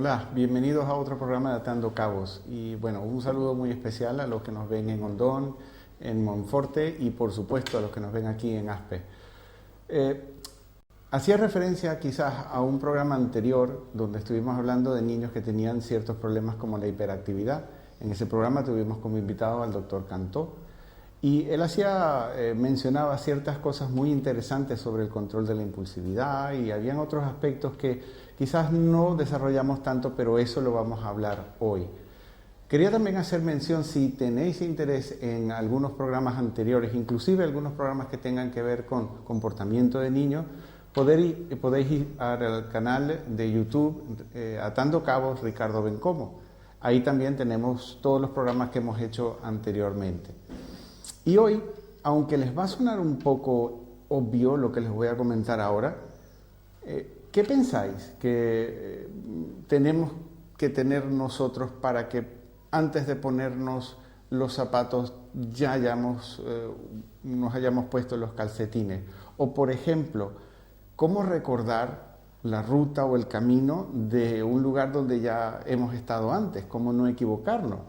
Hola, bienvenidos a otro programa de Atando Cabos. Y bueno, un saludo muy especial a los que nos ven en Hondón, en Monforte y por supuesto a los que nos ven aquí en Aspe. Hacía referencia quizás a un programa anterior donde estuvimos hablando de niños que tenían ciertos problemas como la hiperactividad. En ese programa tuvimos como invitado al doctor Cantó y él mencionaba ciertas cosas muy interesantes sobre el control de la impulsividad y habían otros aspectos que quizás no desarrollamos tanto, pero eso lo vamos a hablar hoy. Quería también hacer mención, si tenéis interés en algunos programas anteriores, inclusive algunos programas que tengan que ver con comportamiento de niños, podéis ir al canal de YouTube Atando Cabos Ricardo Bencomo. Ahí también tenemos todos los programas que hemos hecho anteriormente. Y hoy, aunque les va a sonar un poco obvio lo que les voy a comentar ahora, ¿qué pensáis que tenemos que tener nosotros para que antes de ponernos los zapatos ya nos hayamos puesto los calcetines? O, por ejemplo, ¿cómo recordar la ruta o el camino de un lugar donde ya hemos estado antes? ¿Cómo no equivocarnos?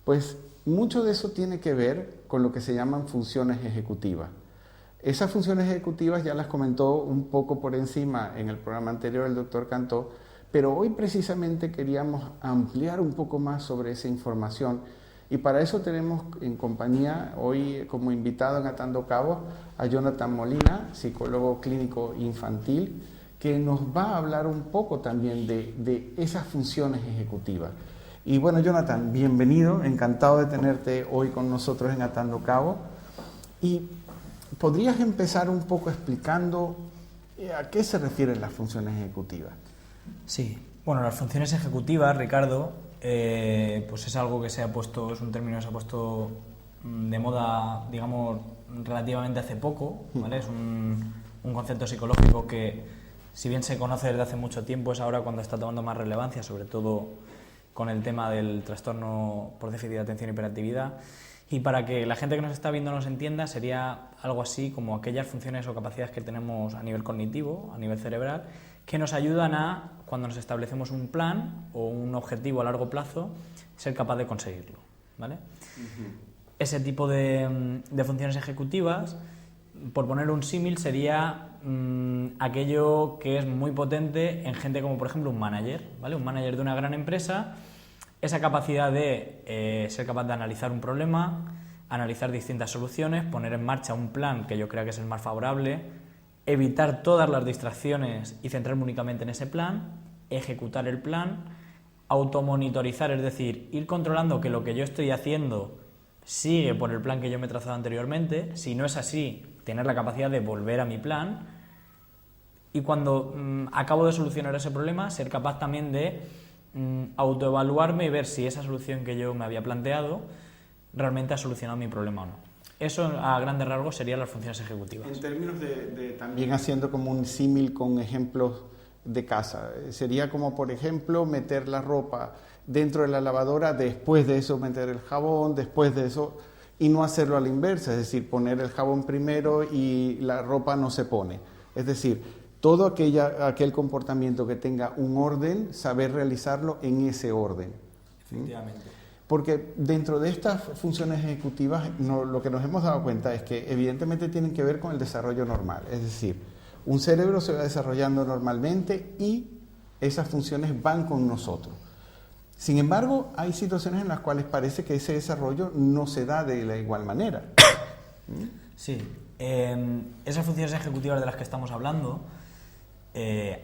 Pues mucho de eso tiene que ver con lo que se llaman funciones ejecutivas. Esas funciones ejecutivas ya las comentó un poco por encima en el programa anterior el doctor Cantó, pero hoy precisamente queríamos ampliar un poco más sobre esa información y para eso tenemos en compañía hoy como invitado en Atando Cabos a Jonathan Molina, psicólogo clínico infantil, que nos va a hablar un poco también de esas funciones ejecutivas. Y bueno, Jonathan, bienvenido, encantado de tenerte hoy con nosotros en Atando Cabos. Y ¿podrías empezar un poco explicando a qué se refieren las funciones ejecutivas? Sí, bueno, las funciones ejecutivas, Ricardo, pues es algo que es un término que se ha puesto de moda, digamos, relativamente hace poco, ¿vale? Es un concepto psicológico que, si bien se conoce desde hace mucho tiempo, es ahora cuando está tomando más relevancia, sobre todo con el tema del trastorno por déficit de atención y hiperactividad. Y para que la gente que nos está viendo nos entienda, sería algo así como aquellas funciones o capacidades que tenemos a nivel cognitivo, a nivel cerebral, que nos ayudan a, cuando nos establecemos un plan o un objetivo a largo plazo, ser capaz de conseguirlo, ¿vale? Ese tipo de funciones ejecutivas, por poner un símil, sería aquello que es muy potente en gente como, por ejemplo, un manager, ¿vale? Un manager de una gran empresa, esa capacidad de ser capaz de analizar un problema, analizar distintas soluciones, poner en marcha un plan que yo creo que es el más favorable, evitar todas las distracciones y centrarme únicamente en ese plan, ejecutar el plan, automonitorizar, es decir, ir controlando que lo que yo estoy haciendo sigue por el plan que yo me he trazado anteriormente. Si no es así, tener la capacidad de volver a mi plan y cuando acabo de solucionar ese problema, ser capaz también de autoevaluarme y ver si esa solución que yo me había planteado realmente ha solucionado mi problema o no. Eso a grandes rasgos serían las funciones ejecutivas. En términos de también haciendo como un símil con ejemplos de casa, sería como, por ejemplo, meter la ropa dentro de la lavadora, después de eso meter el jabón, después de eso, y no hacerlo a la inversa, es decir, poner el jabón primero y la ropa no se pone. Es decir, todo aquel comportamiento que tenga un orden, saber realizarlo en ese orden. Efectivamente. Porque dentro de estas funciones ejecutivas lo que nos hemos dado cuenta es que evidentemente tienen que ver con el desarrollo normal. Es decir, un cerebro se va desarrollando normalmente y esas funciones van con nosotros. Sin embargo, hay situaciones en las cuales parece que ese desarrollo no se da de la igual manera. Sí, esas funciones ejecutivas de las que estamos hablando,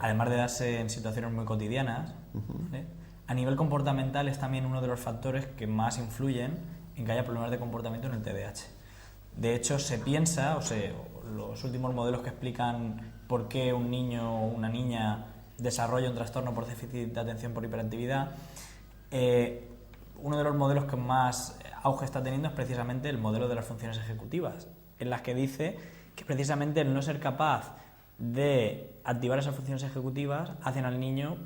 además de darse en situaciones muy cotidianas, ¿vale? A nivel comportamental es también uno de los factores que más influyen en que haya problemas de comportamiento en el TDAH. De hecho, se piensa, los últimos modelos que explican por qué un niño o una niña desarrolla un trastorno por déficit de atención por hiperactividad, uno de los modelos que más auge está teniendo es precisamente el modelo de las funciones ejecutivas, en las que dice que precisamente el no ser capaz de activar esas funciones ejecutivas hacen al niño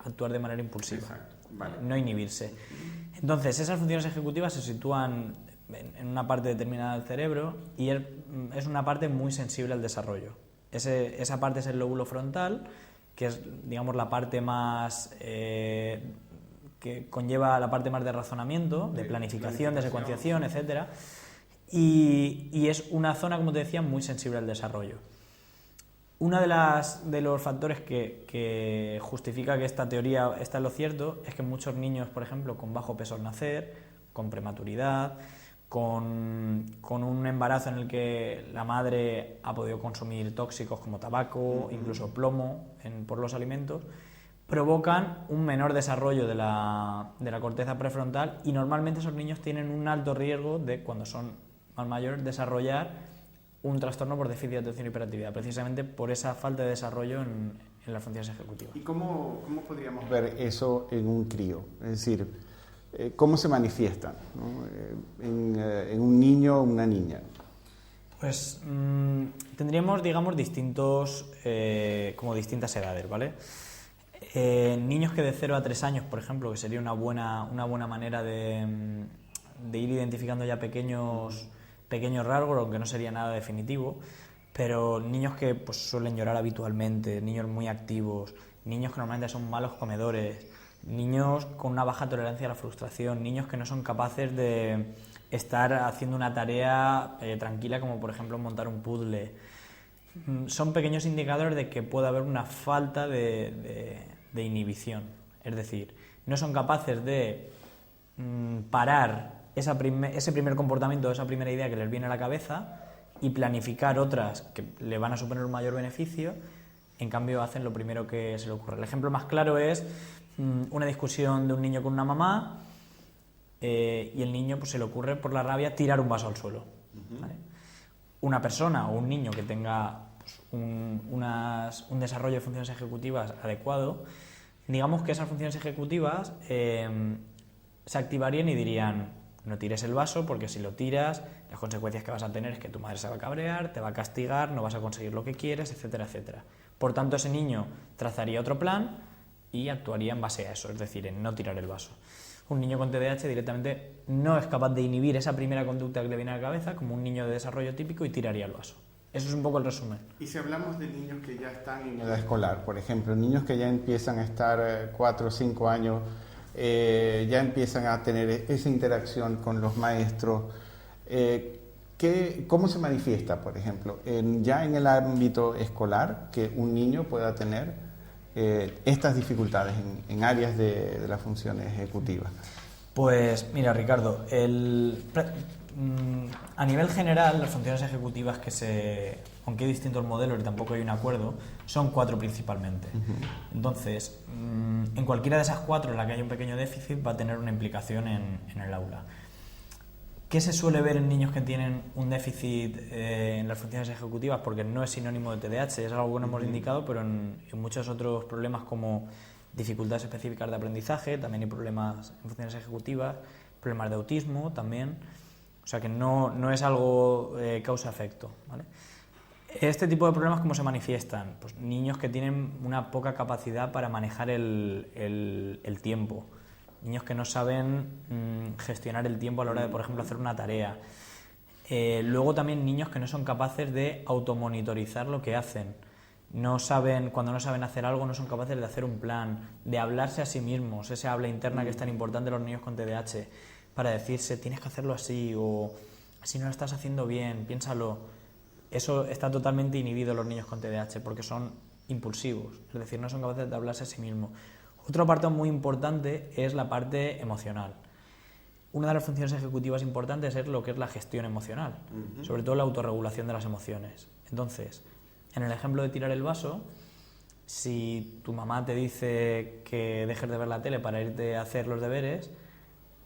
actuar de manera impulsiva. Exacto. Vale. No inhibirse. Entonces, esas funciones ejecutivas se sitúan en una parte determinada del cerebro y es una parte muy sensible al desarrollo. Esa parte es el lóbulo frontal que es, digamos, la parte más que conlleva la parte más de razonamiento, de planificación, de secuenciación, etcétera. Y es una zona, como te decía, muy sensible al desarrollo. Uno de los factores que justifica que esta teoría está en lo cierto es que muchos niños, por ejemplo, con bajo peso al nacer, con prematuridad, con un embarazo en el que la madre ha podido consumir tóxicos como tabaco, incluso plomo por los alimentos, provocan un menor desarrollo de la corteza prefrontal, y normalmente esos niños tienen un alto riesgo de, cuando son más mayores, desarrollar un trastorno por déficit de atención y hiperactividad, precisamente por esa falta de desarrollo en las funciones ejecutivas. ¿Y cómo podríamos ver eso en un crío? Es decir, ¿cómo se manifiestan, ¿no? en un niño o una niña? Pues tendríamos, digamos, distintas edades, ¿vale? Niños que de 0 a 3 años, por ejemplo, que sería una buena manera de ir identificando ya pequeños rasgos, aunque no sería nada definitivo, pero niños que pues, suelen llorar habitualmente, niños muy activos, niños que normalmente son malos comedores, niños con una baja tolerancia a la frustración, niños que no son capaces de estar haciendo una tarea tranquila, como por ejemplo montar un puzzle. Son pequeños indicadores de que puede haber una falta de inhibición, es decir, no son capaces de parar ese primer comportamiento, esa primera idea que les viene a la cabeza y planificar otras que le van a suponer un mayor beneficio. En cambio hacen lo primero que se le ocurre. El ejemplo más claro es una discusión de un niño con una mamá y el niño pues, se le ocurre por la rabia tirar un vaso al suelo. ¿Vale? Una persona o un niño que tenga pues, un desarrollo de funciones ejecutivas adecuado, digamos que esas funciones ejecutivas se activarían y dirían: no tires el vaso, porque si lo tiras, las consecuencias que vas a tener es que tu madre se va a cabrear, te va a castigar, no vas a conseguir lo que quieres, etcétera, etcétera. Por tanto, ese niño trazaría otro plan y actuaría en base a eso, es decir, en no tirar el vaso. Un niño con TDAH directamente no es capaz de inhibir esa primera conducta que le viene a la cabeza, como un niño de desarrollo típico, y tiraría el vaso. Eso es un poco el resumen. Y si hablamos de niños que ya están en edad escolar, por ejemplo, niños que ya empiezan a estar 4 o 5 años, ya empiezan a tener esa interacción con los maestros, ¿cómo se manifiesta, por ejemplo, ya en el ámbito escolar, que un niño pueda tener estas dificultades en áreas de las funciones ejecutivas? Pues mira, Ricardo, a nivel general, las funciones ejecutivas aunque hay distintos modelos y tampoco hay un acuerdo, son 4 principalmente. Entonces, en cualquiera de esas 4 en la que haya un pequeño déficit va a tener una implicación en el aula. ¿Qué se suele ver en niños que tienen un déficit en las funciones ejecutivas? Porque no es sinónimo de TDAH, es algo que no hemos indicado, pero en muchos otros problemas como dificultades específicas de aprendizaje, también hay problemas en funciones ejecutivas, problemas de autismo también. O sea que no es algo causa-efecto, ¿vale? Este tipo de problemas, ¿cómo se manifiestan? Pues niños que tienen una poca capacidad para manejar el tiempo, niños que no saben gestionar el tiempo a la hora de, por ejemplo, hacer una tarea. Luego también niños que no son capaces de automonitorizar lo que hacen. Cuando no saben hacer algo, no son capaces de hacer un plan, de hablarse a sí mismos, esa habla interna que es tan importante en los niños con TDAH, para decirse, tienes que hacerlo así, o así no lo estás haciendo bien, piénsalo. Eso está totalmente inhibido en los niños con TDAH porque son impulsivos, es decir, no son capaces de hablarse a sí mismos. Otro parte muy importante es la parte emocional. Una de las funciones ejecutivas importantes es lo que es la gestión emocional, sobre todo la autorregulación de las emociones. Entonces, en el ejemplo de tirar el vaso, si tu mamá te dice que dejes de ver la tele para irte a hacer los deberes,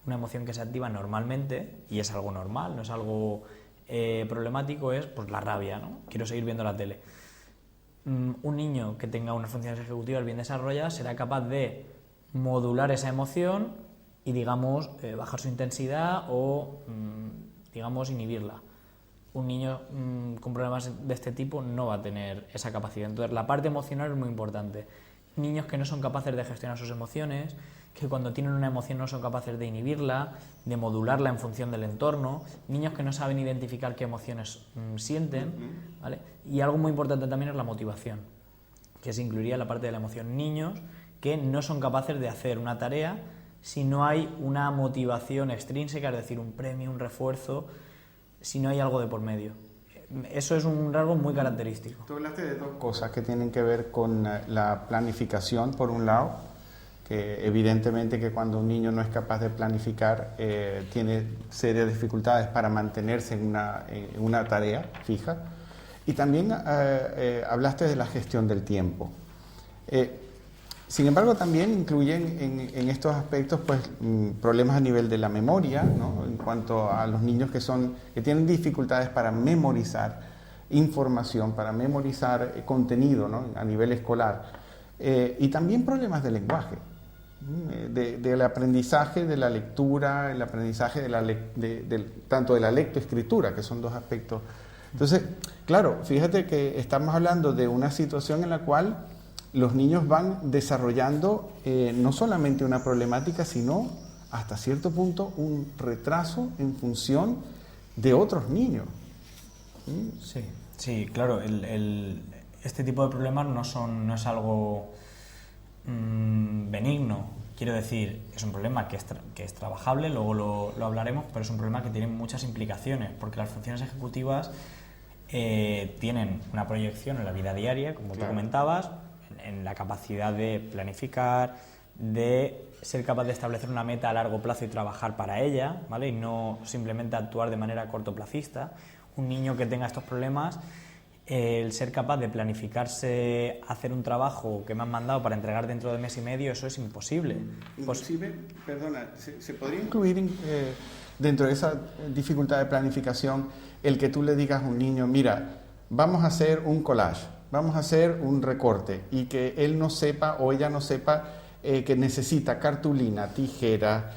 una emoción que se activa normalmente, y es algo normal, no es algo problemático, es pues la rabia, ¿no? Quiero seguir viendo la tele. Un niño que tenga unas funciones ejecutivas bien desarrolladas será capaz de modular esa emoción y, digamos, bajar su intensidad o, digamos, inhibirla. Un niño con problemas de este tipo no va a tener esa capacidad. Entonces, la parte emocional es muy importante. Niños que no son capaces de gestionar sus emociones, que cuando tienen una emoción no son capaces de inhibirla, de modularla en función del entorno, niños que no saben identificar qué emociones sienten, ¿vale? Y algo muy importante también es la motivación. que se incluiría la parte de la emoción. Niños que no son capaces de hacer una tarea si no hay una motivación extrínseca, es decir, un premio, un refuerzo, si no hay algo de por medio. Eso es un rasgo muy característico. Tú hablaste de dos cosas que tienen que ver con la planificación, por un lado, que evidentemente que cuando un niño no es capaz de planificar tiene serias dificultades para mantenerse en una tarea fija. Y también hablaste de la gestión del tiempo. Sin embargo, también incluyen en estos aspectos pues, problemas a nivel de la memoria, ¿no? En cuanto a los niños que tienen dificultades para memorizar información, para memorizar contenido, ¿no? A nivel escolar. Y también problemas de lenguaje, del aprendizaje de la lectura, el aprendizaje tanto de la lectoescritura, que son dos aspectos. Entonces, claro, fíjate que estamos hablando de una situación en la cual los niños van desarrollando no solamente una problemática, sino hasta cierto punto un retraso en función de otros niños. Sí, claro, este tipo de problemas no es algo benigno. Quiero decir, es un problema que es trabajable, luego lo hablaremos, pero es un problema que tiene muchas implicaciones, porque las funciones ejecutivas tienen una proyección en la vida diaria, como tú comentabas, en la capacidad de planificar, de ser capaz de establecer una meta a largo plazo y trabajar para ella, ¿vale? Y no simplemente actuar de manera cortoplacista. Un niño que tenga estos problemas, el ser capaz de planificarse, hacer un trabajo que me han mandado para entregar dentro de mes y medio, eso es imposible. Inclusive, perdona, ¿se podría incluir dentro de esa dificultad de planificación el que tú le digas a un niño, mira, vamos a hacer un collage, vamos a hacer un recorte, y que él no sepa o ella no sepa que necesita cartulina, tijera,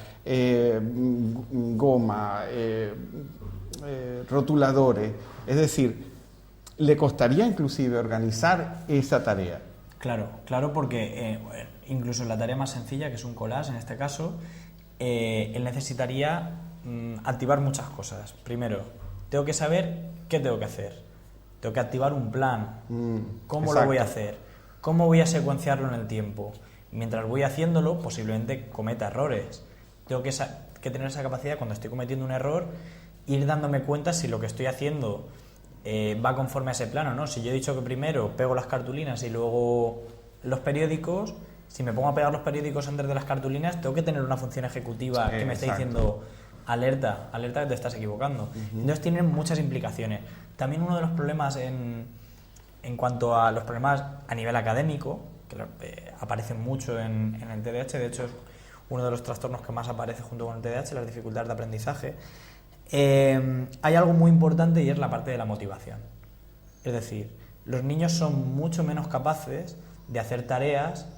goma, rotuladores? Es decir, le costaría inclusive organizar esa tarea. Claro, porque incluso en la tarea más sencilla, que es un collage en este caso, él necesitaría activar muchas cosas. Primero, tengo que saber qué tengo que hacer. Tengo que activar un plan. ¿Cómo exacto. Lo voy a hacer? ¿Cómo voy a secuenciarlo en el tiempo? Mientras voy haciéndolo, posiblemente cometa errores. Tengo que tener esa capacidad, cuando estoy cometiendo un error, ir dándome cuenta si lo que estoy haciendo va conforme a ese plan o no. Si yo he dicho que primero pego las cartulinas y luego los periódicos, si me pongo a pegar los periódicos antes de las cartulinas, tengo que tener una función ejecutiva que me esté diciendo alerta que te estás equivocando. Entonces tienen muchas implicaciones. También uno de los problemas en cuanto a los problemas a nivel académico, que aparecen mucho en el TDAH, de hecho es uno de los trastornos que más aparece junto con el TDAH, las dificultades de aprendizaje. Hay algo muy importante y es la parte de la motivación. Es decir, los niños son mucho menos capaces de hacer tareas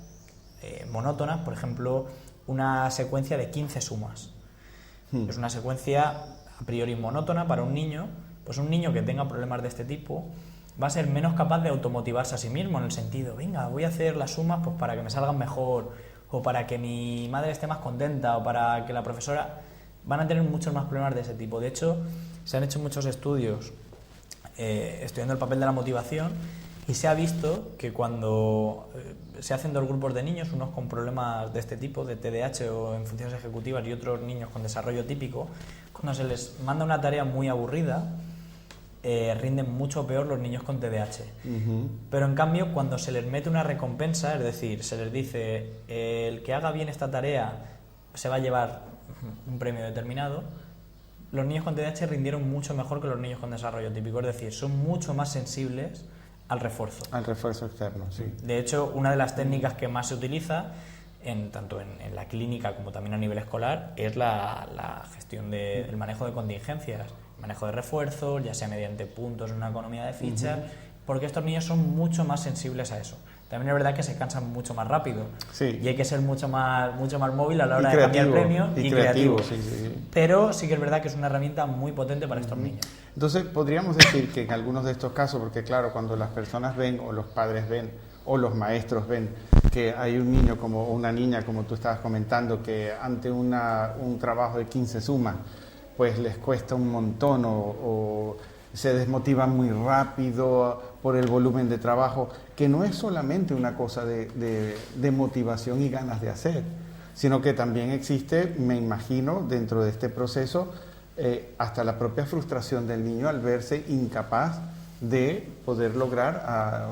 monótonas, por ejemplo, una secuencia de 15 sumas. Es una secuencia a priori monótona para un niño. Pues un niño que tenga problemas de este tipo va a ser menos capaz de automotivarse a sí mismo, en el sentido, venga, voy a hacer las sumas pues para que me salgan mejor, o para que mi madre esté más contenta, o para que la profesora... Van a tener muchos más problemas de ese tipo. De hecho, se han hecho muchos estudios estudiando el papel de la motivación, y se ha visto que cuando se hacen dos grupos de niños, unos con problemas de este tipo, de TDAH o en funciones ejecutivas, y otros niños con desarrollo típico, cuando se les manda una tarea muy aburrida, rinden mucho peor los niños con TDAH. Pero en cambio, cuando se les mete una recompensa, es decir, se les dice el que haga bien esta tarea se va a llevar un premio determinado, los niños con TDAH rindieron mucho mejor que los niños con desarrollo típico, es decir, son mucho más sensibles al refuerzo. Al refuerzo externo, sí. De hecho, una de las técnicas que más se utiliza, tanto en la clínica como también a nivel escolar, es la gestión del manejo de contingencias, manejo de refuerzos, ya sea mediante puntos en una economía de fichas, porque estos niños son mucho más sensibles a eso. También es verdad que se cansan mucho más rápido, sí, y hay que ser mucho más móvil a la hora de cambiar el premio y creativo. Sí. Pero sí que es verdad que es una herramienta muy potente para estos niños. Entonces, podríamos decir que en algunos de estos casos, porque claro, cuando las personas ven, o los padres ven, o los maestros ven que hay un niño o una niña, como tú estabas comentando, que ante un trabajo de 15 sumas, pues les cuesta un montón o se desmotivan muy rápido por el volumen de trabajo, que no es solamente una cosa de motivación y ganas de hacer, sino que también existe, me imagino, dentro de este proceso, hasta la propia frustración del niño al verse incapaz de poder lograr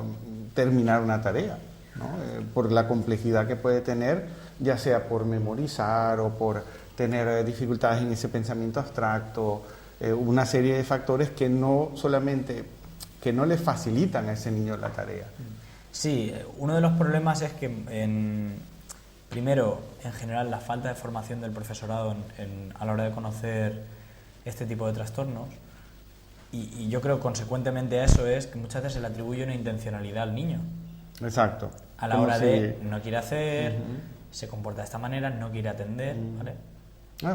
terminar una tarea, ¿no? Por la complejidad que puede tener, ya sea por memorizar o por tener dificultades en ese pensamiento abstracto, una serie de factores que no solamente que no le facilitan a ese niño la tarea. Sí, uno de los problemas es que primero, en general, la falta de formación del profesorado a la hora de conocer este tipo de trastornos, y yo creo consecuentemente a eso es que muchas veces se le atribuye una intencionalidad al niño. Exacto. A la hora de no quiere hacer, se comporta de esta manera, no quiere atender, ¿vale?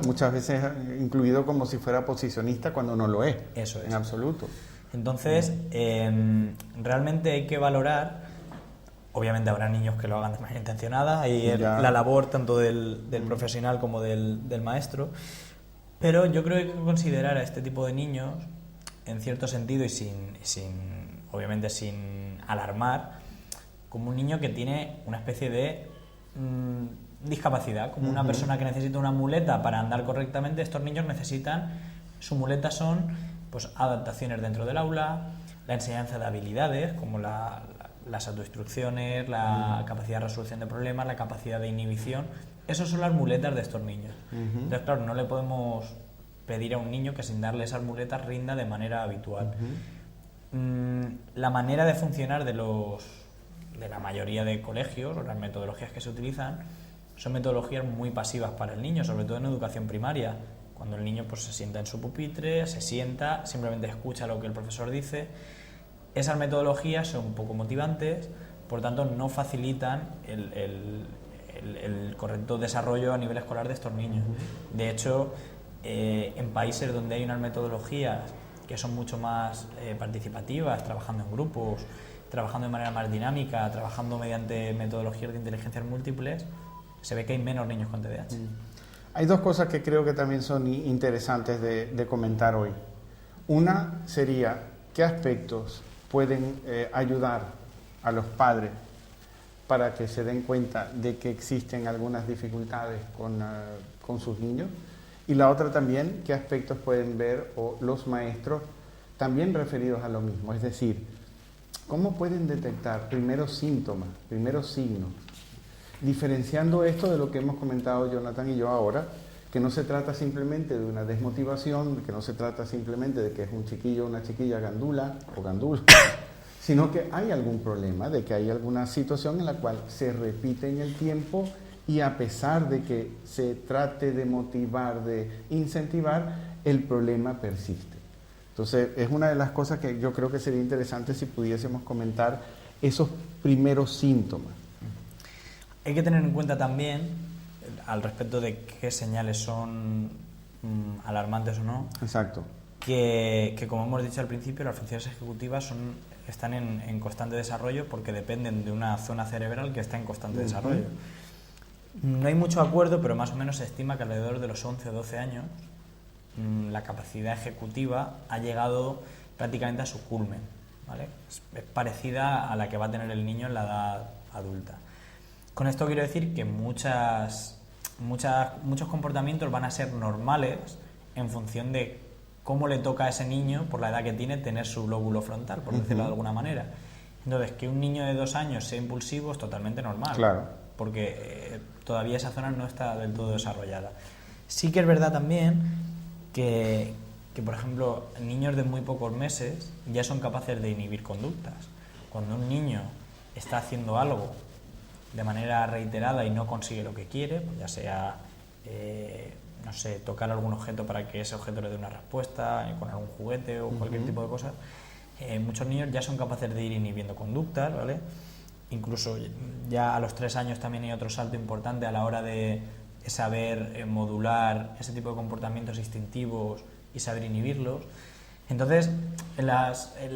Muchas veces incluido como si fuera posicionista cuando no lo es. Eso es. En absoluto. Entonces, realmente hay que valorar, obviamente habrá niños que lo hagan de manera intencionada, y la labor tanto del profesional como del maestro, pero yo creo que hay que considerar a este tipo de niños, en cierto sentido y obviamente sin alarmar, como un niño que tiene una especie de discapacidad, como una persona que necesita una muleta para andar correctamente. Estos niños necesitan, su muleta son pues adaptaciones dentro del aula, la enseñanza de habilidades como las autoinstrucciones, la capacidad de resolución de problemas, la capacidad de inhibición. Esas son las muletas de estos niños. Entonces, claro, no le podemos pedir a un niño que sin darle esas muletas rinda de manera habitual. La manera de funcionar de la mayoría de colegios, o las metodologías que se utilizan, son metodologías muy pasivas para el niño, sobre todo en educación primaria. Cuando el niño pues se sienta en su pupitre, se sienta, simplemente escucha lo que el profesor dice. Esas metodologías son poco motivantes, por tanto no facilitan el correcto desarrollo a nivel escolar de estos niños. De hecho, en países donde hay unas metodologías que son mucho más participativas, trabajando en grupos, trabajando de manera más dinámica, trabajando mediante metodologías de inteligencias múltiples, se ve que hay menos niños con TDAH. Hay dos cosas que creo que también son interesantes de comentar hoy. Una sería, ¿qué aspectos pueden ayudar a los padres para que se den cuenta de que existen algunas dificultades con sus niños? Y la otra también, ¿qué aspectos pueden ver los maestros también referidos a lo mismo? Es decir, ¿cómo pueden detectar primeros síntomas, primeros signos? Diferenciando esto de lo que hemos comentado Jonathan y yo ahora, que no se trata simplemente de una desmotivación, que no se trata simplemente de que es un chiquillo o una chiquilla gandula o gandul, sino que hay algún problema, de que hay alguna situación en la cual se repite en el tiempo y a pesar de que se trate de motivar, de incentivar, el problema persiste. Entonces, es una de las cosas que yo creo que sería interesante si pudiésemos comentar esos primeros síntomas. Hay que tener en cuenta también, al respecto de qué señales son alarmantes o no, exacto, que como hemos dicho al principio, las funciones ejecutivas están en constante desarrollo porque dependen de una zona cerebral que está en constante desarrollo. No hay mucho acuerdo, pero más o menos se estima que alrededor de los 11 o 12 años la capacidad ejecutiva ha llegado prácticamente a su culmen, ¿vale? Es parecida a la que va a tener el niño en la edad adulta. Con esto quiero decir que muchos comportamientos van a ser normales en función de cómo le toca a ese niño, por la edad que tiene, tener su lóbulo frontal, por decirlo de alguna manera. Entonces, que un niño de 2 años sea impulsivo es totalmente normal, claro, porque todavía esa zona no está del todo desarrollada. Sí que es verdad también que, por ejemplo, niños de muy pocos meses ya son capaces de inhibir conductas. Cuando un niño está haciendo algo de manera reiterada y no consigue lo que quiere, pues ya sea, no sé, tocar algún objeto para que ese objeto le dé una respuesta, con algún juguete o cualquier tipo de cosas, muchos niños ya son capaces de ir inhibiendo conductas, ¿vale? Incluso ya a los 3 años también hay otro salto importante a la hora de saber modular ese tipo de comportamientos instintivos y saber inhibirlos. Entonces, en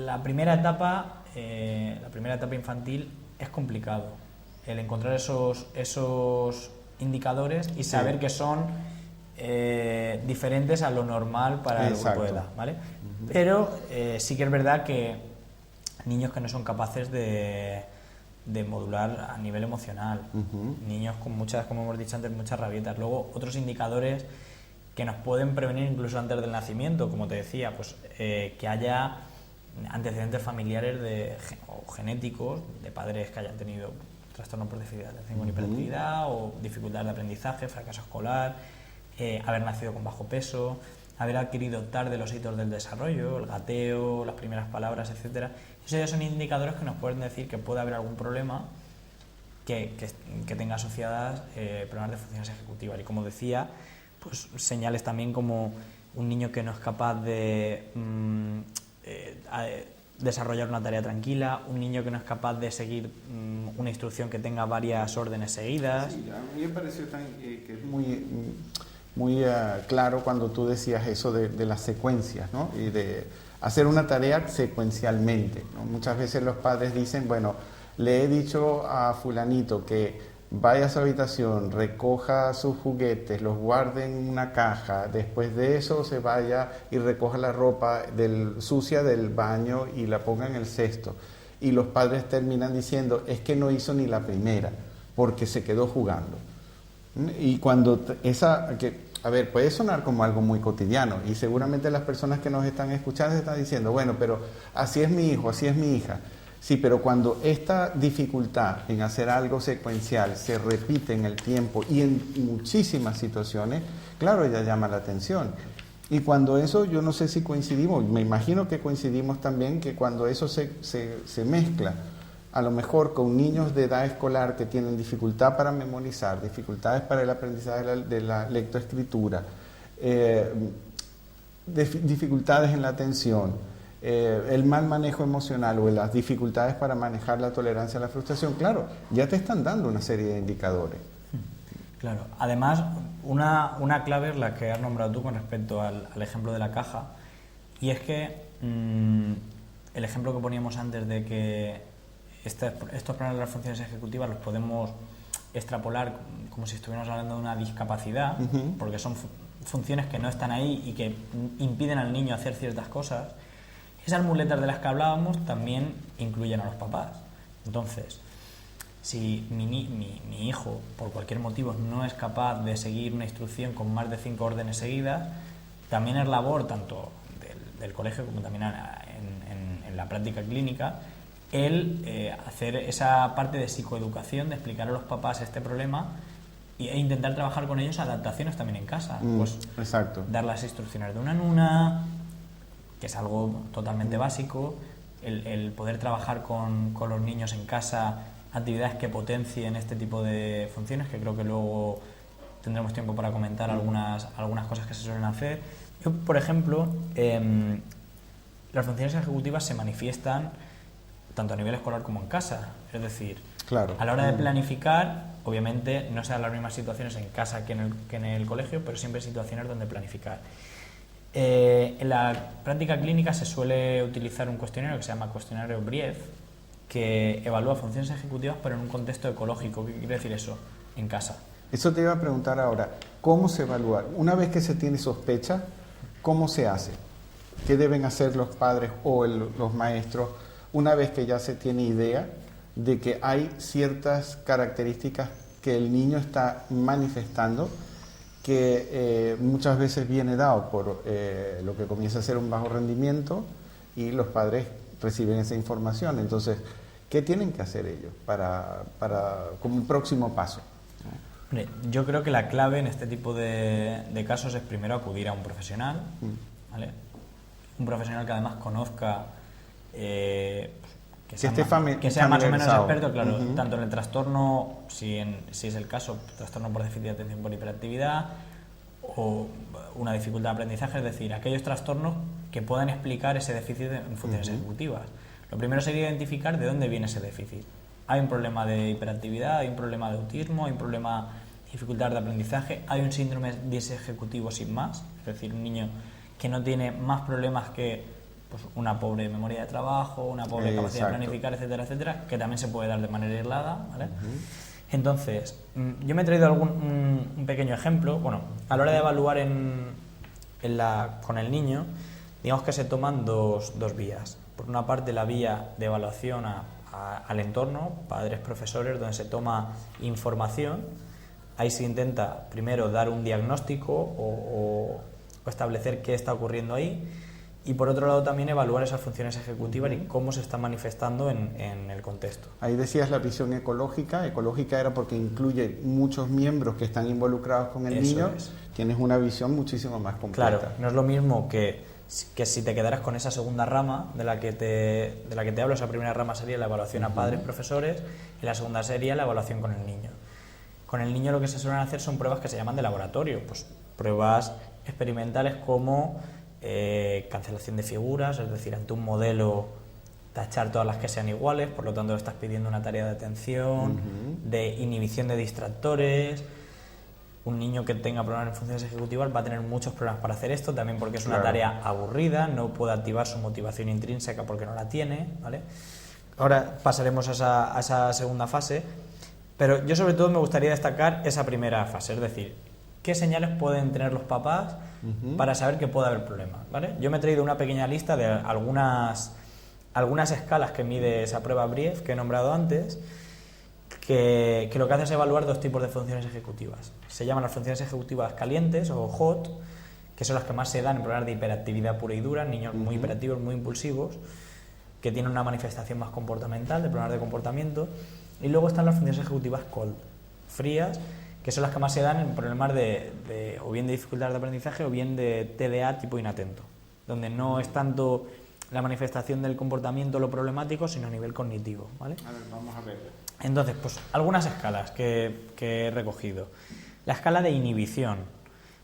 la primera etapa infantil es complicado el encontrar esos indicadores y saber que son diferentes a lo normal para el grupo de edad, ¿vale? Pero sí que es verdad que niños que no son capaces de modular a nivel emocional, niños con muchas, como hemos dicho antes, muchas rabietas. Luego, otros indicadores que nos pueden prevenir incluso antes del nacimiento, como te decía, pues que haya antecedentes familiares o genéticos de padres que hayan tenido trastorno por déficit de atención con hiperactividad o dificultad de aprendizaje, fracaso escolar, haber nacido con bajo peso, haber adquirido tarde los hitos del desarrollo, el gateo, las primeras palabras, etcétera. Esos ya son indicadores que nos pueden decir que puede haber algún problema que tenga asociadas problemas de funciones ejecutivas. Y como decía, pues señales también como un niño que no es capaz de desarrollar una tarea tranquila, un niño que no es capaz de seguir una instrucción que tenga varias órdenes seguidas. Sí, a mí me pareció que es muy claro cuando tú decías eso de las secuencias, ¿no? Y de hacer una tarea secuencialmente, ¿no? Muchas veces los padres dicen, bueno, le he dicho a fulanito que vaya a su habitación, recoja sus juguetes, los guarde en una caja, después de eso se vaya y recoja la ropa sucia del baño y la ponga en el cesto. Y los padres terminan diciendo, es que no hizo ni la primera, porque se quedó jugando. Y cuando a ver, puede sonar como algo muy cotidiano, y seguramente las personas que nos están escuchando están diciendo, bueno, pero así es mi hijo, así es mi hija. Sí, pero cuando esta dificultad en hacer algo secuencial se repite en el tiempo y en muchísimas situaciones, claro, ella llama la atención. Y cuando eso, yo no sé si coincidimos, me imagino que coincidimos también, que cuando eso se mezcla, a lo mejor con niños de edad escolar que tienen dificultad para memorizar, dificultades para el aprendizaje de la lectoescritura, dificultades en la atención, el mal manejo emocional o las dificultades para manejar la tolerancia a la frustración, claro, ya te están dando una serie de indicadores. Claro, además, una clave es la que has nombrado tú con respecto al ejemplo de la caja, y es que el ejemplo que poníamos antes de que estos problemas de las funciones ejecutivas los podemos extrapolar como si estuviéramos hablando de una discapacidad, porque son funciones que no están ahí y que impiden al niño hacer ciertas cosas. Esas muletas de las que hablábamos también incluyen a los papás. Entonces, si mi hijo, por cualquier motivo, no es capaz de seguir una instrucción con más de 5 órdenes seguidas, también es labor tanto del colegio como también en la práctica clínica el hacer esa parte de psicoeducación, de explicar a los papás este problema e intentar trabajar con ellos adaptaciones también en casa. Pues exacto. Dar las instrucciones de una en una, que es algo totalmente básico, el poder trabajar con los niños en casa actividades que potencien este tipo de funciones, que creo que luego tendremos tiempo para comentar algunas cosas que se suelen hacer. Yo, por ejemplo, las funciones ejecutivas se manifiestan tanto a nivel escolar como en casa, es decir, claro, a la hora de planificar, obviamente no se dan las mismas situaciones en casa que en el colegio, pero siempre hay situaciones donde planificar. En la práctica clínica se suele utilizar un cuestionario que se llama cuestionario Brief, que evalúa funciones ejecutivas pero en un contexto ecológico. ¿Qué quiere decir eso? En casa. Eso te iba a preguntar ahora, ¿cómo se evalúa? Una vez que se tiene sospecha, ¿cómo se hace? ¿Qué deben hacer los padres o los maestros una vez que ya se tiene idea de que hay ciertas características que el niño está manifestando, que muchas veces viene dado por lo que comienza a ser un bajo rendimiento y los padres reciben esa información? Entonces, ¿qué tienen que hacer ellos como un próximo paso? Yo creo que la clave en este tipo de casos es primero acudir a un profesional, ¿vale? Un profesional que además conozca, que sea más o menos experto, claro, tanto en el trastorno, si es el caso, trastorno por déficit de atención por hiperactividad o una dificultad de aprendizaje, es decir, aquellos trastornos que puedan explicar ese déficit en funciones ejecutivas. Lo primero sería identificar de dónde viene ese déficit. Hay un problema de hiperactividad, hay un problema de autismo, hay un problema de dificultad de aprendizaje, hay un síndrome disejecutivo sin más, es decir, un niño que no tiene más problemas que pues, una pobre memoria de trabajo, una pobre capacidad de planificar, etcétera, etcétera, que también se puede dar de manera aislada, ¿vale? Entonces, yo me he traído un pequeño ejemplo. Bueno, a la hora de evaluar con el niño, digamos que se toman dos vías. por una parte, la vía de evaluación al entorno, padres, profesores, donde se toma información. Ahí se intenta primero dar un diagnóstico o establecer qué está ocurriendo ahí, y por otro lado también evaluar esas funciones ejecutivas y cómo se están manifestando en el contexto. Ahí decías la visión ecológica. Ecológica era porque incluye muchos miembros que están involucrados con el Eso niño. es. Tienes una visión muchísimo más completa. Claro, no es lo mismo que si te quedaras con esa segunda rama de la que te hablo. Esa primera rama sería la evaluación a padres, profesores, y la segunda sería la evaluación con el niño. Con el niño lo que se suelen hacer son pruebas que se llaman de laboratorio, pues pruebas experimentales como cancelación de figuras, es decir, ante un modelo tachar todas las que sean iguales, por lo tanto estás pidiendo una tarea de atención, de inhibición de distractores. Un niño que tenga problemas en funciones ejecutivas va a tener muchos problemas para hacer esto, también porque es una tarea aburrida, no puede activar su motivación intrínseca porque no la tiene, ¿vale? Ahora pasaremos a esa segunda fase, pero yo sobre todo me gustaría destacar esa primera fase, es decir, qué señales pueden tener los papás para saber que puede haber problemas, ¿vale? Yo me he traído una pequeña lista de algunas escalas que mide esa prueba Brief que he nombrado antes, que lo que hace es evaluar dos tipos de funciones ejecutivas. Se llaman las funciones ejecutivas calientes o HOT, que son las que más se dan en problemas de hiperactividad pura y dura, niños muy hiperactivos, muy impulsivos, que tienen una manifestación más comportamental, de problemas de comportamiento. Y luego están las funciones ejecutivas cold, frías, que son las que más se dan en problemas o bien de dificultades de aprendizaje o bien de TDA tipo inatento, donde no es tanto la manifestación del comportamiento lo problemático, sino a nivel cognitivo, ¿vale? A ver, vamos a ver. Entonces, pues algunas escalas que he recogido. La escala de inhibición.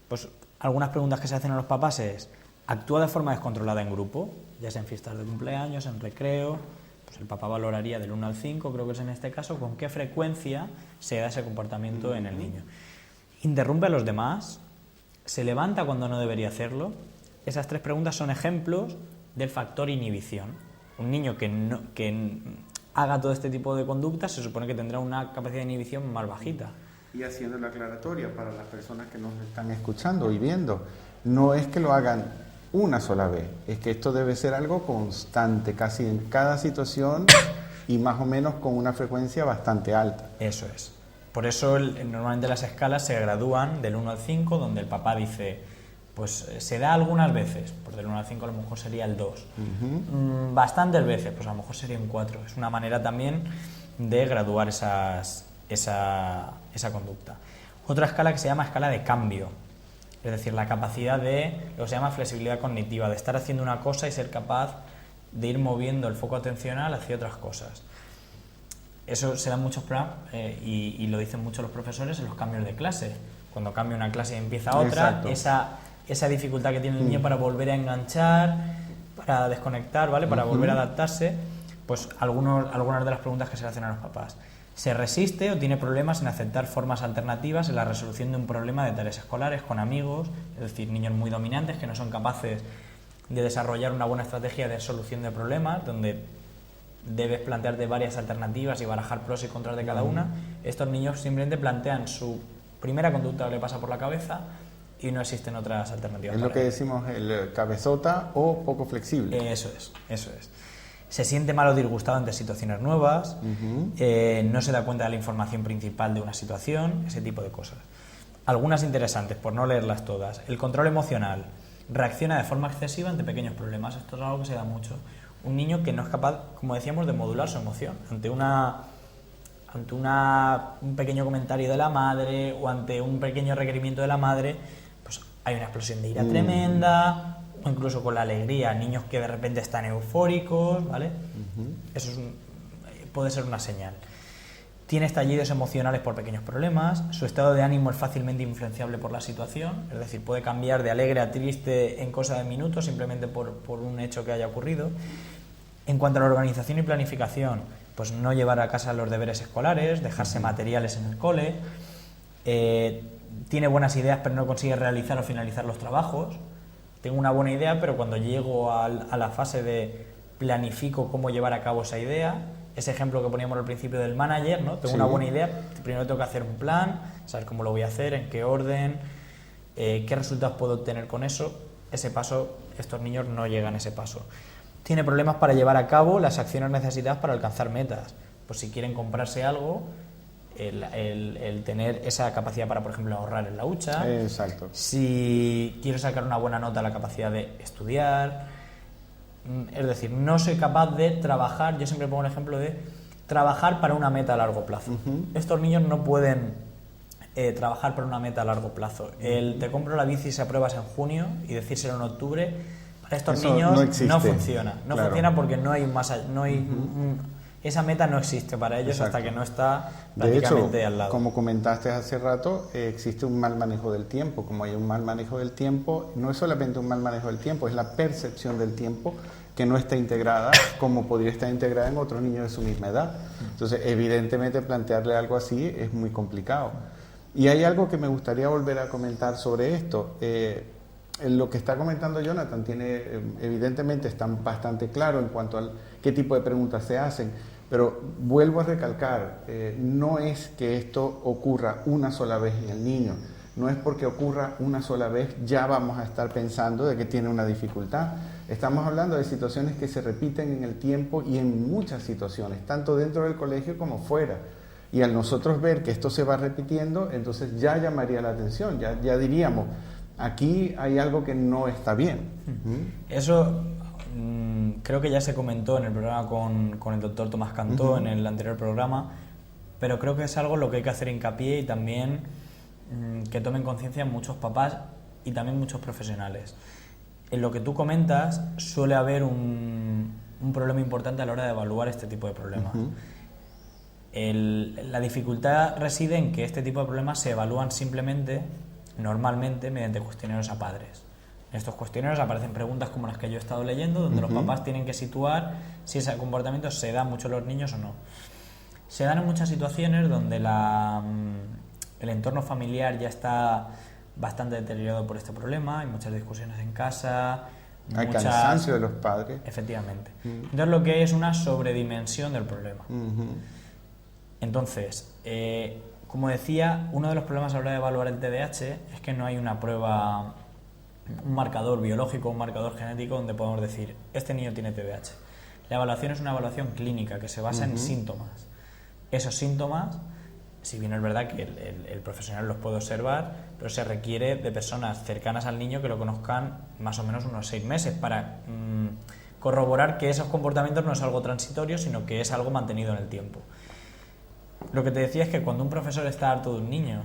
Pues algunas preguntas que se hacen a los papás es: ¿actúa de forma descontrolada en grupo? Ya sea en fiestas de cumpleaños, en recreo. Pues el papá valoraría del 1 al 5, creo que es en este caso, con qué frecuencia se da ese comportamiento en el niño. ¿Interrumpe a los demás? ¿Se levanta cuando no debería hacerlo? Esas tres preguntas son ejemplos del factor inhibición. Un niño que haga todo este tipo de conductas se supone que tendrá una capacidad de inhibición más bajita. Y haciendo la aclaratoria para las personas que nos están escuchando y viendo, no es que lo hagan una sola vez, es que esto debe ser algo constante, casi en cada situación y más o menos con una frecuencia bastante alta. Eso es. Por eso normalmente las escalas se gradúan del 1 al 5, donde el papá dice, pues se da algunas veces, pues del 1 al 5 a lo mejor sería el 2. Bastantes veces, pues a lo mejor sería un 4. Es una manera también de graduar esa conducta. Otra escala que se llama escala de cambio, es decir, la capacidad de lo que se llama flexibilidad cognitiva, de estar haciendo una cosa y ser capaz de ir moviendo el foco atencional hacia otras cosas. Eso se da en muchos programas y lo dicen mucho los profesores en los cambios de clase. Cuando cambia una clase y empieza otra, esa dificultad que tiene el niño para volver a enganchar, para desconectar, ¿vale? Para volver a adaptarse, pues algunas de las preguntas que se le hacen a los papás. ¿Se resiste o tiene problemas en aceptar formas alternativas en la resolución de un problema de tareas escolares con amigos? Es decir, niños muy dominantes que no son capaces de desarrollar una buena estrategia de solución de problemas, donde debes plantearte varias alternativas y barajar pros y contras de cada una. Estos niños simplemente plantean su primera conducta que le pasa por la cabeza y no existen otras alternativas. Es lo que decimos el cabezota o poco flexible. Eso es. Se siente mal o disgustado ante situaciones nuevas, no se da cuenta de la información principal de una situación, ese tipo de cosas. Algunas interesantes, por no leerlas todas. El control emocional. Reacciona de forma excesiva ante pequeños problemas. Esto es algo que se da mucho. Un niño que no es capaz, como decíamos, de modular su emoción. Ante un pequeño comentario de la madre o ante un pequeño requerimiento de la madre, pues hay una explosión de ira tremenda, o incluso con la alegría, niños que de repente están eufóricos, ¿vale? Eso puede ser una señal. Tiene estallidos emocionales por pequeños problemas, su estado de ánimo es fácilmente influenciable por la situación, es decir, puede cambiar de alegre a triste en cosa de minutos simplemente por un hecho que haya ocurrido. En cuanto a la organización y planificación, pues no llevar a casa los deberes escolares, dejarse materiales en el cole, tiene buenas ideas pero no consigue realizar o finalizar los trabajos. Tengo una buena idea, pero cuando llego a la fase de planifico cómo llevar a cabo esa idea, ese ejemplo que poníamos al principio del manager, ¿no? Tengo una buena idea, primero tengo que hacer un plan, saber cómo lo voy a hacer, en qué orden, qué resultados puedo obtener con eso. Ese paso, estos niños no llegan a ese paso. tiene problemas para llevar a cabo las acciones necesitadas para alcanzar metas. Pues si quieren comprarse algo, el tener esa capacidad para, por ejemplo, ahorrar en la hucha. Exacto. Si quiero sacar una buena nota, la capacidad de estudiar. Es decir, no soy capaz de trabajar, yo siempre pongo el ejemplo de trabajar para una meta a largo plazo. Estos niños no pueden trabajar para una meta a largo plazo. El te compro la bici si apruebas en junio y decírselo en octubre, para estos Eso niños no funciona. No claro. funciona porque no hay esa meta no existe para ellos. Exacto. Hasta que no está prácticamente de hecho, al lado. Como comentaste hace rato, existe un mal manejo del tiempo. Como hay un mal manejo del tiempo, no es solamente un mal manejo del tiempo, es la percepción del tiempo que no está integrada como podría estar integrada en otros niños de su misma edad. Entonces, evidentemente, plantearle algo así es muy complicado. Y hay algo que me gustaría volver a comentar sobre esto. Lo que está comentando Jonathan evidentemente está bastante claro en cuanto a qué tipo de preguntas se hacen, pero vuelvo a recalcar, no es que esto ocurra una sola vez en el niño, no es porque ocurra una sola vez ya vamos a estar pensando de que tiene una dificultad. Estamos hablando de situaciones que se repiten en el tiempo y en muchas situaciones, tanto dentro del colegio como fuera. Y al nosotros ver que esto se va repitiendo, entonces ya llamaría la atención, ya diríamos, aquí hay algo que no está bien. Eso creo que ya se comentó en el programa con el doctor Tomás Cantó, en el anterior programa, pero creo que es algo en lo que hay que hacer hincapié y también que tomen conciencia muchos papás y también muchos profesionales. En lo que tú comentas suele haber un problema importante a la hora de evaluar este tipo de problemas. La dificultad reside en que este tipo de problemas se evalúan simplemente, normalmente, mediante cuestionarios a padres. En estos cuestionarios aparecen preguntas como las que yo he estado leyendo, donde los papás tienen que situar si ese comportamiento se da mucho en los niños o no. Se dan en muchas situaciones donde el entorno familiar ya está bastante deteriorado por este problema, hay muchas discusiones en casa, hay cansancio de los padres. Efectivamente. Entonces lo que hay es una sobredimensión del problema. Entonces, como decía, uno de los problemas a la hora de evaluar el TDAH es que no hay una prueba, un marcador biológico, un marcador genético donde podemos decir, este niño tiene TDAH. La evaluación es una evaluación clínica que se basa en síntomas. Esos síntomas, si bien es verdad que el profesional los puede observar, pero se requiere de personas cercanas al niño que lo conozcan más o menos unos 6 meses para corroborar que esos comportamientos no es algo transitorio, sino que es algo mantenido en el tiempo. Lo que te decía es que cuando un profesor está harto de un niño,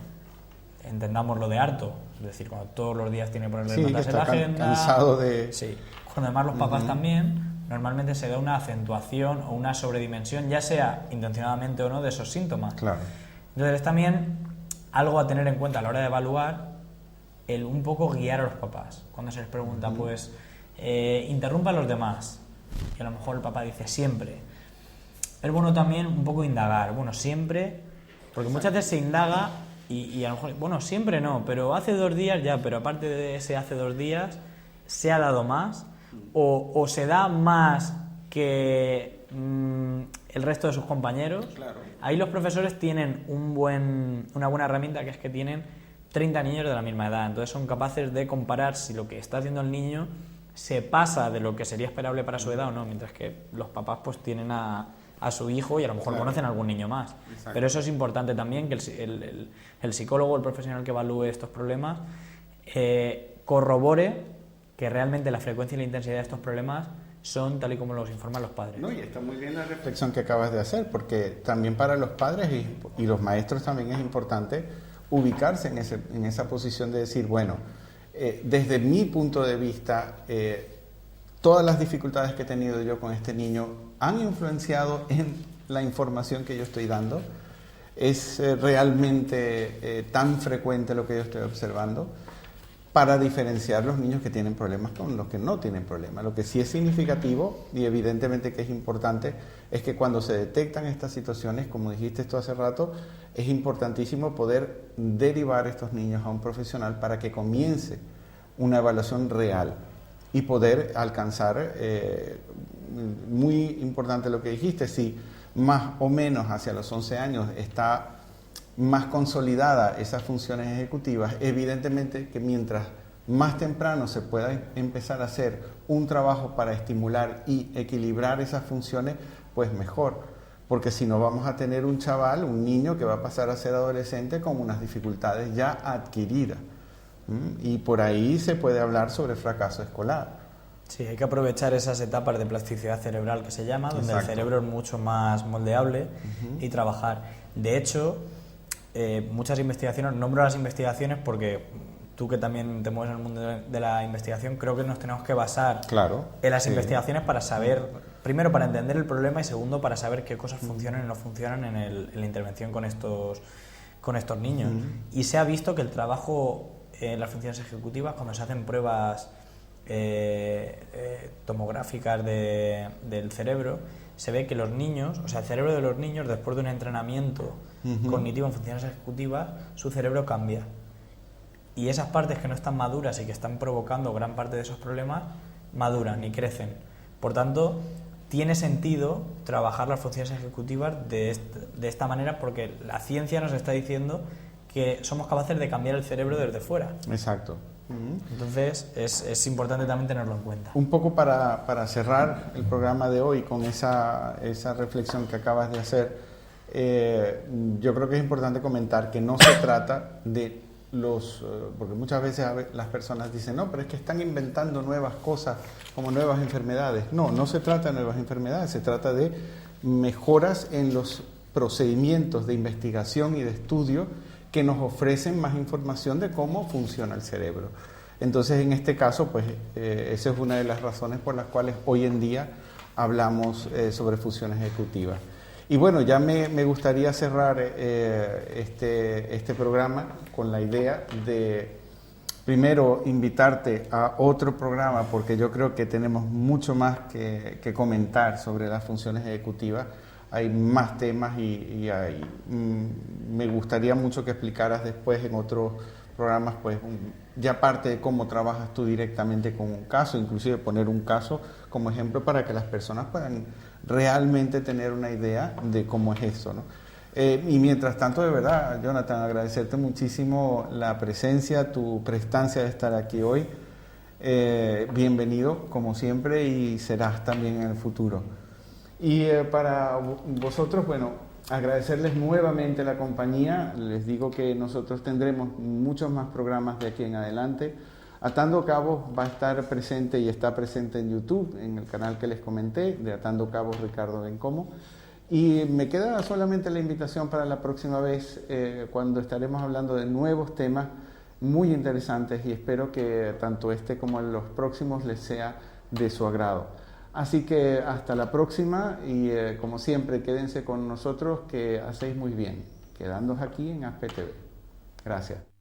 entendamos lo de harto, es decir, cuando todos los días tiene que ponerle notas en la agenda, cansado de... Sí, cuando además los papás también, normalmente se da una acentuación o una sobredimensión, ya sea intencionadamente o no, de esos síntomas. Claro. Entonces es también algo a tener en cuenta a la hora de evaluar, el un poco guiar a los papás. Cuando se les pregunta, pues, interrumpa a los demás, y a lo mejor el papá dice siempre. Es bueno también un poco indagar, bueno, siempre, porque muchas veces se indaga y a lo mejor, bueno, siempre no, pero hace 2 días ya, pero aparte de ese hace 2 días, se ha dado más, o se da más que el resto de sus compañeros. Claro. Ahí los profesores tienen una buena herramienta, que es que tienen 30 niños de la misma edad, entonces son capaces de comparar si lo que está haciendo el niño se pasa de lo que sería esperable para su edad o no, mientras que los papás pues tienen a su hijo y a lo mejor conocen a algún niño más. Exacto. Pero eso es importante también, que el psicólogo, el profesional que evalúe estos problemas, corrobore que realmente la frecuencia y la intensidad de estos problemas son tal y como los informan los padres. No, y está muy bien la reflexión que acabas de hacer, porque también para los padres y los maestros también es importante ubicarse en esa posición de decir, bueno, desde mi punto de vista, todas las dificultades que he tenido yo con este niño han influenciado en la información que yo estoy dando. Es realmente tan frecuente lo que yo estoy observando, para diferenciar los niños que tienen problemas con los que no tienen problemas. Lo que sí es significativo y evidentemente que es importante es que cuando se detectan estas situaciones, como dijiste esto hace rato, es importantísimo poder derivar a estos niños a un profesional para que comience una evaluación real y poder alcanzar, muy importante lo que dijiste, si más o menos hacia los 11 años está más consolidada esas funciones ejecutivas, evidentemente que mientras más temprano se pueda empezar a hacer un trabajo para estimular y equilibrar esas funciones, pues mejor. Porque si no vamos a tener un chaval, un niño que va a pasar a ser adolescente con unas dificultades ya adquiridas. Y por ahí se puede hablar sobre fracaso escolar. Sí, hay que aprovechar esas etapas de plasticidad cerebral que se llama, donde el cerebro es mucho más moldeable y trabajar. De hecho, muchas investigaciones, nombro las investigaciones porque tú que también te mueves en el mundo de la investigación, creo que nos tenemos que basar en las investigaciones para saber, primero para entender el problema y segundo para saber qué cosas funcionan y no funcionan en la intervención con estos niños. Y se ha visto que el trabajo en las funciones ejecutivas, cuando se hacen pruebas tomográficas del cerebro, se ve que los niños, o sea, el cerebro de los niños, después de un entrenamiento cognitivo en funciones ejecutivas, su cerebro cambia. Y esas partes que no están maduras y que están provocando gran parte de esos problemas, maduran y crecen. Por tanto, tiene sentido trabajar las funciones ejecutivas de esta manera, porque la ciencia nos está diciendo que somos capaces de cambiar el cerebro desde fuera. Exacto. Entonces es importante también tenerlo en cuenta. Un poco para cerrar el programa de hoy con esa reflexión que acabas de hacer, yo creo que es importante comentar que no se trata de porque muchas veces las personas dicen, no, pero es que están inventando nuevas cosas como nuevas enfermedades. No se trata de nuevas enfermedades, se trata de mejoras en los procedimientos de investigación y de estudio que nos ofrecen más información de cómo funciona el cerebro. Entonces, en este caso, pues esa es una de las razones por las cuales hoy en día hablamos sobre funciones ejecutivas. Y bueno, ya me gustaría cerrar este programa con la idea de, primero, invitarte a otro programa, porque yo creo que tenemos mucho más que comentar sobre las funciones ejecutivas. Hay más temas y me gustaría mucho que explicaras después en otros programas, pues ya parte de cómo trabajas tú directamente con un caso, inclusive poner un caso como ejemplo para que las personas puedan realmente tener una idea de cómo es eso, ¿no? Y mientras tanto, de verdad, Jonathan, agradecerte muchísimo la presencia, tu prestancia de estar aquí hoy. Bienvenido, como siempre, y serás también en el futuro. Y para vosotros, bueno, agradecerles nuevamente la compañía. Les digo que nosotros tendremos muchos más programas de aquí en adelante. Atando Cabos va a estar presente y está presente en YouTube, en el canal que les comenté, de Atando Cabos Ricardo Bencomo. Y me queda solamente la invitación para la próxima vez, cuando estaremos hablando de nuevos temas muy interesantes, y espero que tanto este como los próximos les sea de su agrado. Así que hasta la próxima y como siempre quédense con nosotros, que hacéis muy bien, quedándoos aquí en ASPE TV. Gracias.